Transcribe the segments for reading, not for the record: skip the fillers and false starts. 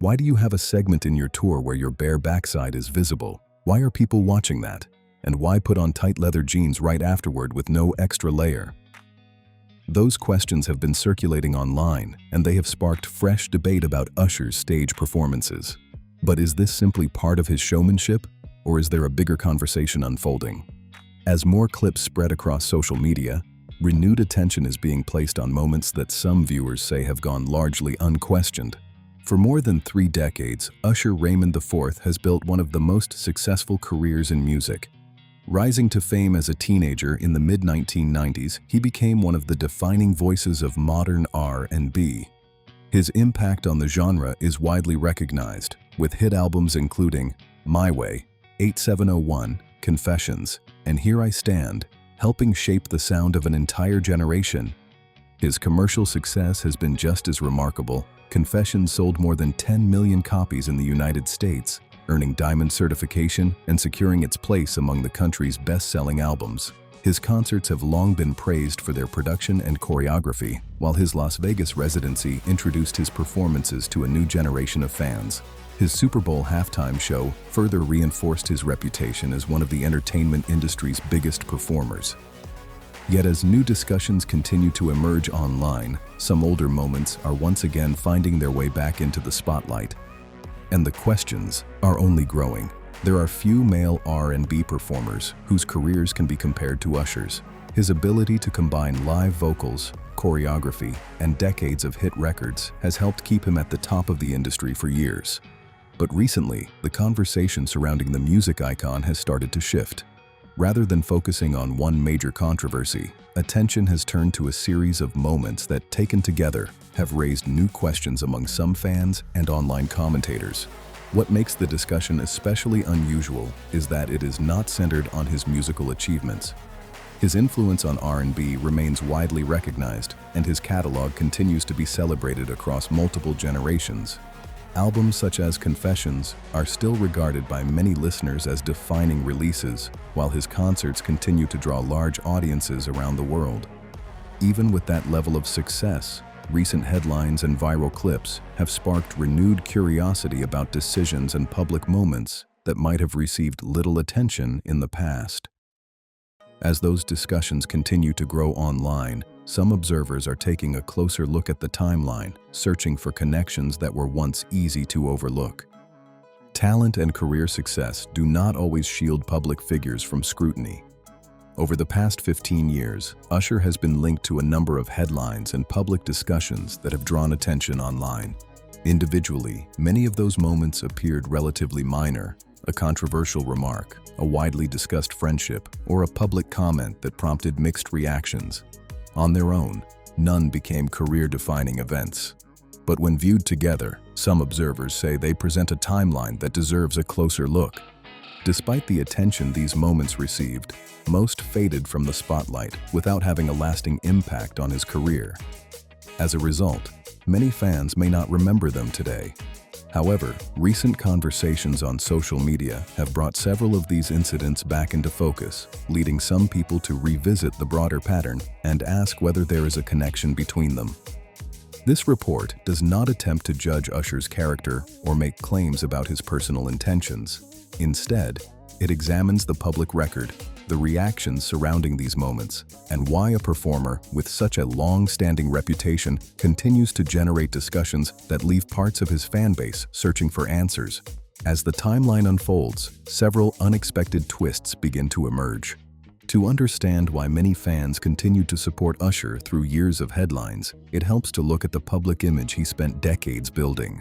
Why do you have a segment in your tour where your bare backside is visible? Why are people watching that? And why put on tight leather jeans right afterward with no extra layer? Those questions have been circulating online, and they have sparked fresh debate about Usher's stage performances. But is this simply part of his showmanship, or is there a bigger conversation unfolding? As more clips spread across social media, renewed attention is being placed on moments that some viewers say have gone largely unquestioned. For more than 3 decades, Usher Raymond IV has built one of the most successful careers in music. Rising to fame as a teenager in the mid-1990s, he became one of the defining voices of modern R&B. His impact on the genre is widely recognized, with hit albums including My Way, 8701, Confessions, and Here I Stand, helping shape the sound of an entire generation. His commercial success has been just as remarkable. Confessions sold more than 10 million copies in the United States, earning diamond certification and securing its place among the country's best-selling albums. His concerts have long been praised for their production and choreography, while his Las Vegas residency introduced his performances to a new generation of fans. His Super Bowl halftime show further reinforced his reputation as one of the entertainment industry's biggest performers. Yet as new discussions continue to emerge online, some older moments are once again finding their way back into the spotlight. And the questions are only growing. There are few male R&B performers whose careers can be compared to Usher's. His ability to combine live vocals, choreography, and decades of hit records has helped keep him at the top of the industry for years. But recently, the conversation surrounding the music icon has started to shift. Rather than focusing on one major controversy, attention has turned to a series of moments that, taken together, have raised new questions among some fans and online commentators. What makes the discussion especially unusual is that it is not centered on his musical achievements. His influence on R&B remains widely recognized, and his catalog continues to be celebrated across multiple generations. Albums such as Confessions are still regarded by many listeners as defining releases, while his concerts continue to draw large audiences around the world. Even with that level of success, recent headlines and viral clips have sparked renewed curiosity about decisions and public moments that might have received little attention in the past. As those discussions continue to grow online, some observers are taking a closer look at the timeline, searching for connections that were once easy to overlook. Talent and career success do not always shield public figures from scrutiny. Over the past 15 years, Usher has been linked to a number of headlines and public discussions that have drawn attention online. Individually, many of those moments appeared relatively minor: a controversial remark, a widely discussed friendship, or a public comment that prompted mixed reactions. On their own, none became career-defining events. But when viewed together, some observers say they present a timeline that deserves a closer look. Despite the attention these moments received, most faded from the spotlight without having a lasting impact on his career. As a result, many fans may not remember them today. However, recent conversations on social media have brought several of these incidents back into focus, leading some people to revisit the broader pattern and ask whether there is a connection between them. This report does not attempt to judge Usher's character or make claims about his personal intentions. Instead, it examines the public record, the reactions surrounding these moments, and why a performer with such a long-standing reputation continues to generate discussions that leave parts of his fan base searching for answers. As the timeline unfolds, several unexpected twists begin to emerge. To understand why many fans continue to support Usher through years of headlines, it helps to look at the public image he spent decades building.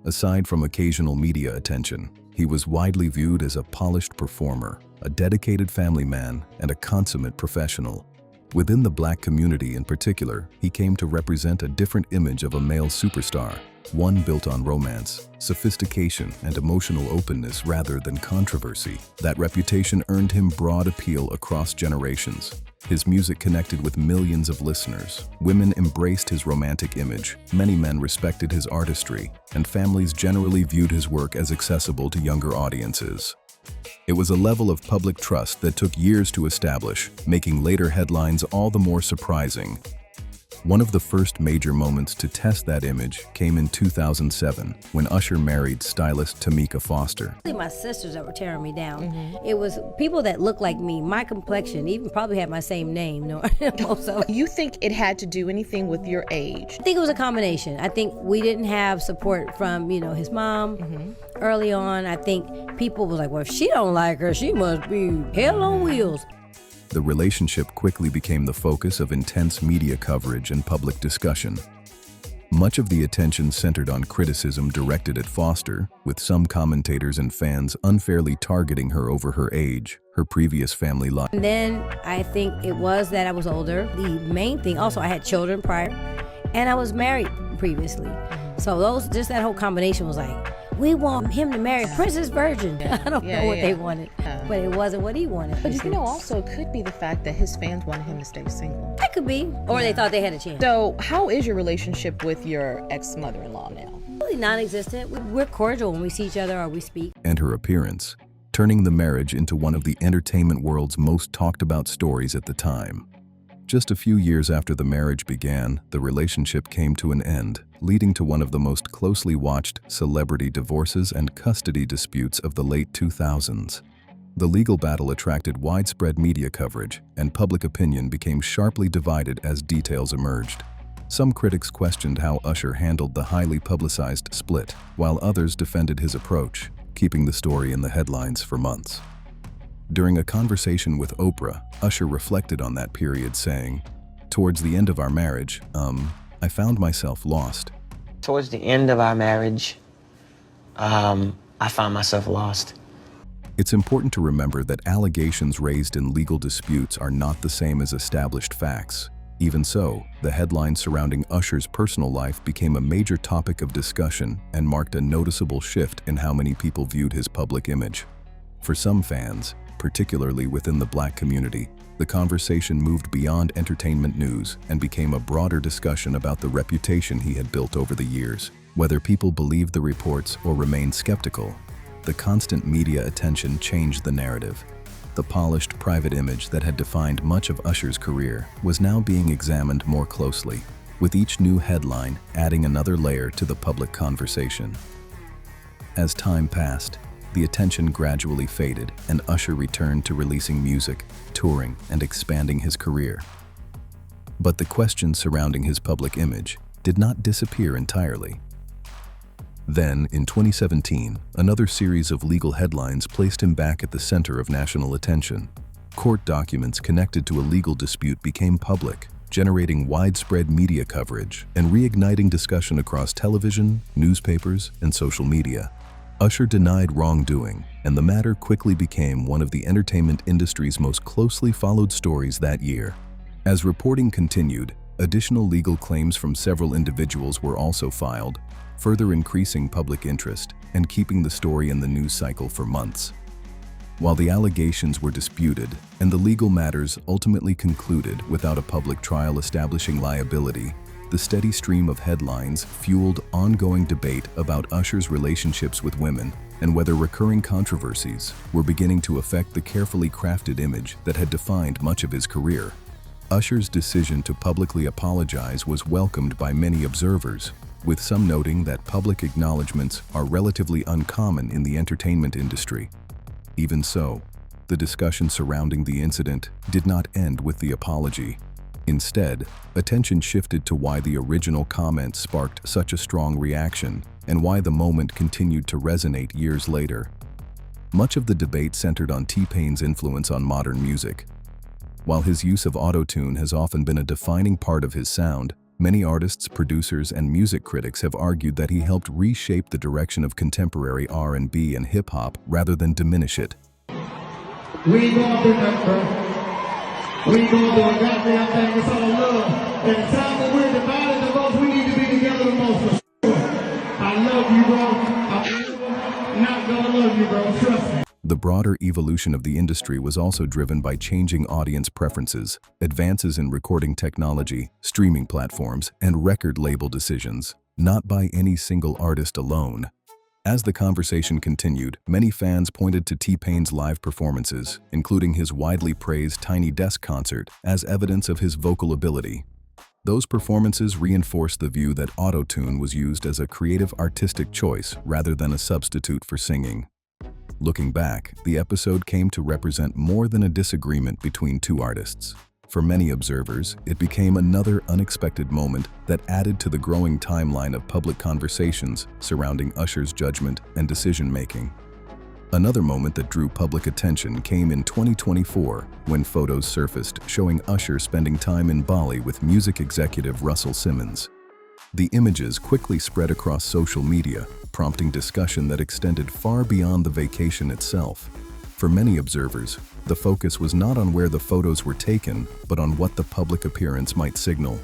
Aside from occasional media attention, he was widely viewed as a polished performer, a dedicated family man, and a consummate professional. Within the Black community in particular, he came to represent a different image of a male superstar, one built on romance, sophistication, and emotional openness rather than controversy. That reputation earned him broad appeal across generations. His music connected with millions of listeners. Women embraced his romantic image, many men respected his artistry, and families generally viewed his work as accessible to younger audiences. It was a level of public trust that took years to establish, making later headlines all the more surprising. One of the first major moments to test that image came in 2007 when Usher married stylist Tamika Foster. My sisters that were tearing me down. It was people that looked like me, my complexion, even probably had my same name. No, most of You think it had to do anything with your age? I think it was a combination. I think we didn't have support from, his mom early on. I think people was like, well, if she don't like her, she must be hell on wheels. The relationship quickly became the focus of intense media coverage and public discussion. Much of the attention centered on criticism directed at Foster, with some commentators and fans unfairly targeting her over her age, her previous family life. And then I think it was that I was older. The main thing, also I had children prior, and I was married previously. So just that whole combination was like, we want him to marry Princess Virgin. I don't know what they wanted, but it wasn't what he wanted. But also it could be the fact that his fans wanted him to stay single. That could be, or they thought they had a chance. So how is your relationship with your ex-mother-in-law now? Really non-existent. We're cordial when we see each other or we speak. And her appearance, turning the marriage into one of the entertainment world's most talked about stories at the time. Just a few years after the marriage began, the relationship came to an end, leading to one of the most closely watched celebrity divorces and custody disputes of the late 2000s. The legal battle attracted widespread media coverage, and public opinion became sharply divided as details emerged. Some critics questioned how Usher handled the highly publicized split, while others defended his approach, keeping the story in the headlines for months. During a conversation with Oprah, Usher reflected on that period, saying, "Towards the end of our marriage, I found myself lost." Towards the end of our marriage, I found myself lost. It's important to remember that allegations raised in legal disputes are not the same as established facts. Even so, the headlines surrounding Usher's personal life became a major topic of discussion and marked a noticeable shift in how many people viewed his public image. For some fans, particularly within the Black community, the conversation moved beyond entertainment news and became a broader discussion about the reputation he had built over the years. Whether people believed the reports or remained skeptical, the constant media attention changed the narrative. The polished private image that had defined much of Usher's career was now being examined more closely, with each new headline adding another layer to the public conversation. As time passed, the attention gradually faded, and Usher returned to releasing music, touring, and expanding his career. But the questions surrounding his public image did not disappear entirely. Then, in 2017, another series of legal headlines placed him back at the center of national attention. Court documents connected to a legal dispute became public, generating widespread media coverage and reigniting discussion across television, newspapers, and social media. Usher denied wrongdoing, and the matter quickly became one of the entertainment industry's most closely followed stories that year. As reporting continued, additional legal claims from several individuals were also filed, further increasing public interest and keeping the story in the news cycle for months. While the allegations were disputed and the legal matters ultimately concluded without a public trial establishing liability, the steady stream of headlines fueled ongoing debate about Usher's relationships with women and whether recurring controversies were beginning to affect the carefully crafted image that had defined much of his career. Usher's decision to publicly apologize was welcomed by many observers, with some noting that public acknowledgments are relatively uncommon in the entertainment industry. Even so, the discussion surrounding the incident did not end with the apology. Instead, attention shifted to why the original comment sparked such a strong reaction and why the moment continued to resonate years later. Much of the debate centered on T-Pain's influence on modern music. While his use of auto-tune has often been a defining part of his sound, many artists, producers, and music critics have argued that he helped reshape the direction of contemporary R&B and hip-hop rather than diminish it. We ain't gonna do nothing, bro. We ain't gonna do a goddamn thing. It's all love. At the time when we're divided the most, we need to be together the most for sure. I love you, bro. I'm not gonna love you, bro. Trust me. The broader evolution of the industry was also driven by changing audience preferences, advances in recording technology, streaming platforms, and record label decisions, not by any single artist alone. As the conversation continued, many fans pointed to T-Pain's live performances, including his widely praised Tiny Desk concert, as evidence of his vocal ability. Those performances reinforced the view that auto-tune was used as a creative artistic choice rather than a substitute for singing. Looking back, the episode came to represent more than a disagreement between two artists. For many observers, it became another unexpected moment that added to the growing timeline of public conversations surrounding Usher's judgment and decision-making. Another moment that drew public attention came in 2024 when photos surfaced showing Usher spending time in Bali with music executive Russell Simmons. The images quickly spread across social media, prompting discussion that extended far beyond the vacation itself. For many observers, the focus was not on where the photos were taken, but on what the public appearance might signal.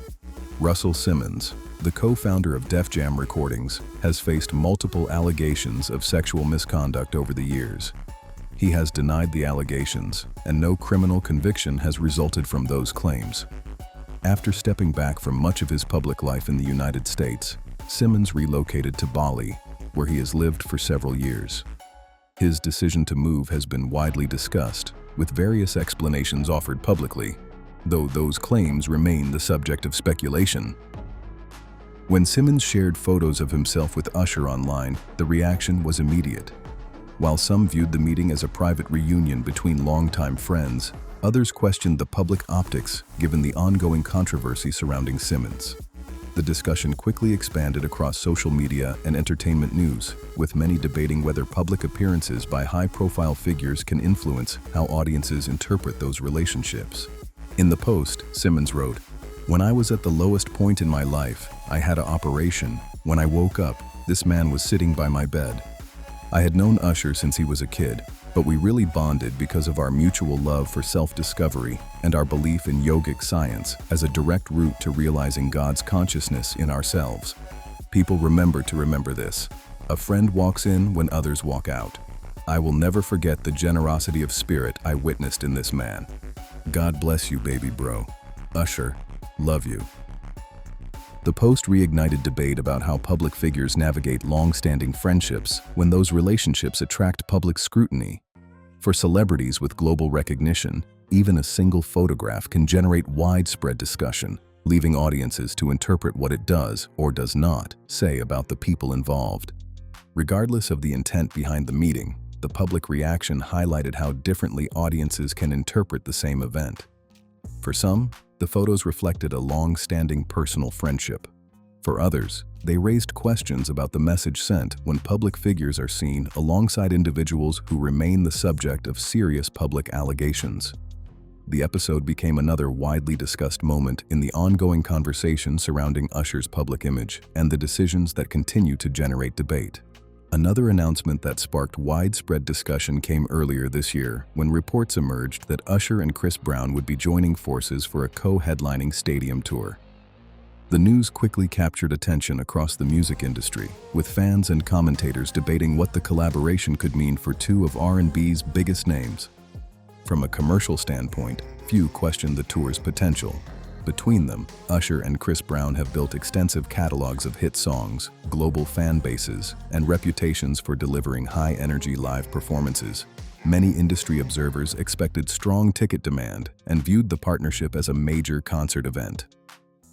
Russell Simmons, the co-founder of Def Jam Recordings, has faced multiple allegations of sexual misconduct over the years. He has denied the allegations, and no criminal conviction has resulted from those claims. After stepping back from much of his public life in the United States, Simmons relocated to Bali, where he has lived for several years. His decision to move has been widely discussed, with various explanations offered publicly, though those claims remain the subject of speculation. When Simmons shared photos of himself with Usher online, the reaction was immediate. While some viewed the meeting as a private reunion between longtime friends, others questioned the public optics given the ongoing controversy surrounding Simmons. The discussion quickly expanded across social media and entertainment news, with many debating whether public appearances by high-profile figures can influence how audiences interpret those relationships. In the post, Simmons wrote, "When I was at the lowest point in my life, I had an operation. When I woke up, this man was sitting by my bed. I had known Usher since he was a kid, but we really bonded because of our mutual love for self-discovery and our belief in yogic science as a direct route to realizing God's consciousness in ourselves. People remember to remember this. A friend walks in when others walk out. I will never forget the generosity of spirit I witnessed in this man. God bless you, baby bro. Usher, love you." The post reignited debate about how public figures navigate long-standing friendships when those relationships attract public scrutiny. For celebrities with global recognition, even a single photograph can generate widespread discussion, leaving audiences to interpret what it does or does not say about the people involved. Regardless of the intent behind the meeting, the public reaction highlighted how differently audiences can interpret the same event. For some, the photos reflected a long-standing personal friendship. For others, they raised questions about the message sent when public figures are seen alongside individuals who remain the subject of serious public allegations. The episode became another widely discussed moment in the ongoing conversation surrounding Usher's public image and the decisions that continue to generate debate. Another announcement that sparked widespread discussion came earlier this year when reports emerged that Usher and Chris Brown would be joining forces for a co-headlining stadium tour. The news quickly captured attention across the music industry, with fans and commentators debating what the collaboration could mean for two of R&B's biggest names. From a commercial standpoint, few questioned the tour's potential. Between them, Usher and Chris Brown have built extensive catalogs of hit songs, global fan bases, and reputations for delivering high-energy live performances. Many industry observers expected strong ticket demand and viewed the partnership as a major concert event.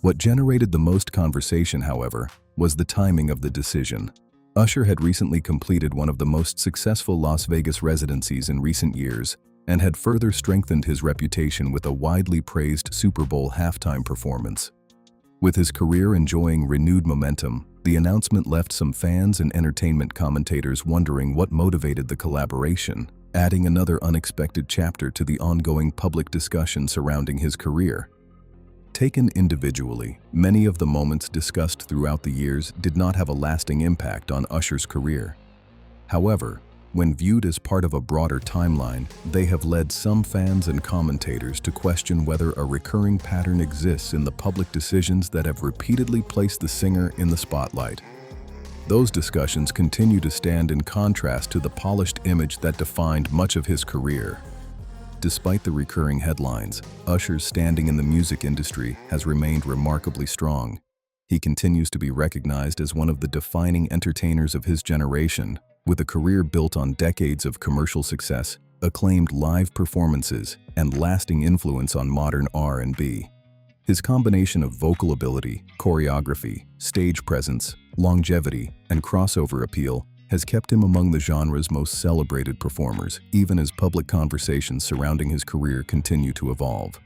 What generated the most conversation, however, was the timing of the decision. Usher had recently completed one of the most successful Las Vegas residencies in recent years, and had further strengthened his reputation with a widely praised Super Bowl halftime performance. With his career enjoying renewed momentum, the announcement left some fans and entertainment commentators wondering what motivated the collaboration, adding another unexpected chapter to the ongoing public discussion surrounding his career. Taken individually, many of the moments discussed throughout the years did not have a lasting impact on Usher's career. However, when viewed as part of a broader timeline, they have led some fans and commentators to question whether a recurring pattern exists in the public decisions that have repeatedly placed the singer in the spotlight. Those discussions continue to stand in contrast to the polished image that defined much of his career. Despite the recurring headlines, Usher's standing in the music industry has remained remarkably strong. He continues to be recognized as one of the defining entertainers of his generation, with a career built on decades of commercial success, acclaimed live performances, and lasting influence on modern R&B. His combination of vocal ability, choreography, stage presence, longevity, and crossover appeal has kept him among the genre's most celebrated performers, even as public conversations surrounding his career continue to evolve.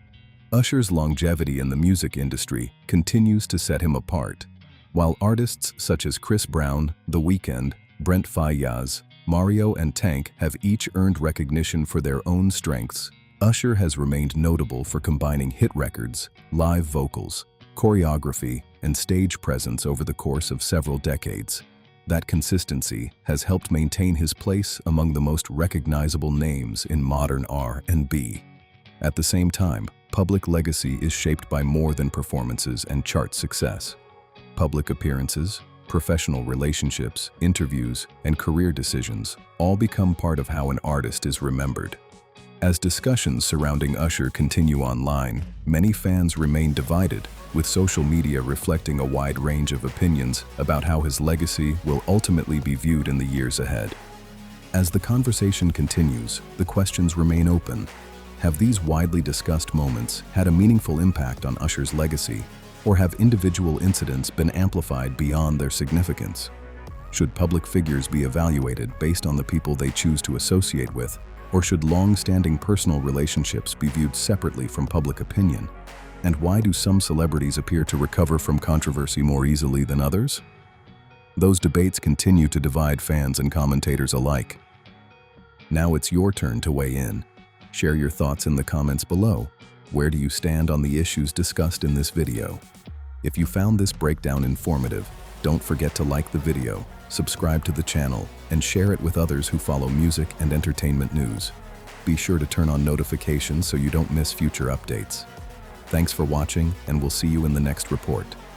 Usher's longevity in the music industry continues to set him apart. While artists such as Chris Brown, The Weeknd, Brent Faiyaz, Mario and Tank have each earned recognition for their own strengths, Usher has remained notable for combining hit records, live vocals, choreography, and stage presence over the course of several decades. That consistency has helped maintain his place among the most recognizable names in modern R&B. At the same time, public legacy is shaped by more than performances and chart success. Public appearances, professional relationships, interviews, and career decisions all become part of how an artist is remembered. As discussions surrounding Usher continue online, many fans remain divided, with social media reflecting a wide range of opinions about how his legacy will ultimately be viewed in the years ahead. As the conversation continues, the questions remain open. Have these widely discussed moments had a meaningful impact on Usher's legacy, or have individual incidents been amplified beyond their significance? Should public figures be evaluated based on the people they choose to associate with, or should long-standing personal relationships be viewed separately from public opinion? And why do some celebrities appear to recover from controversy more easily than others? Those debates continue to divide fans and commentators alike. Now it's your turn to weigh in. Share your thoughts in the comments below. Where do you stand on the issues discussed in this video? If you found this breakdown informative, don't forget to like the video, subscribe to the channel, and share it with others who follow music and entertainment news. Be sure to turn on notifications so you don't miss future updates. Thanks for watching, and we'll see you in the next report.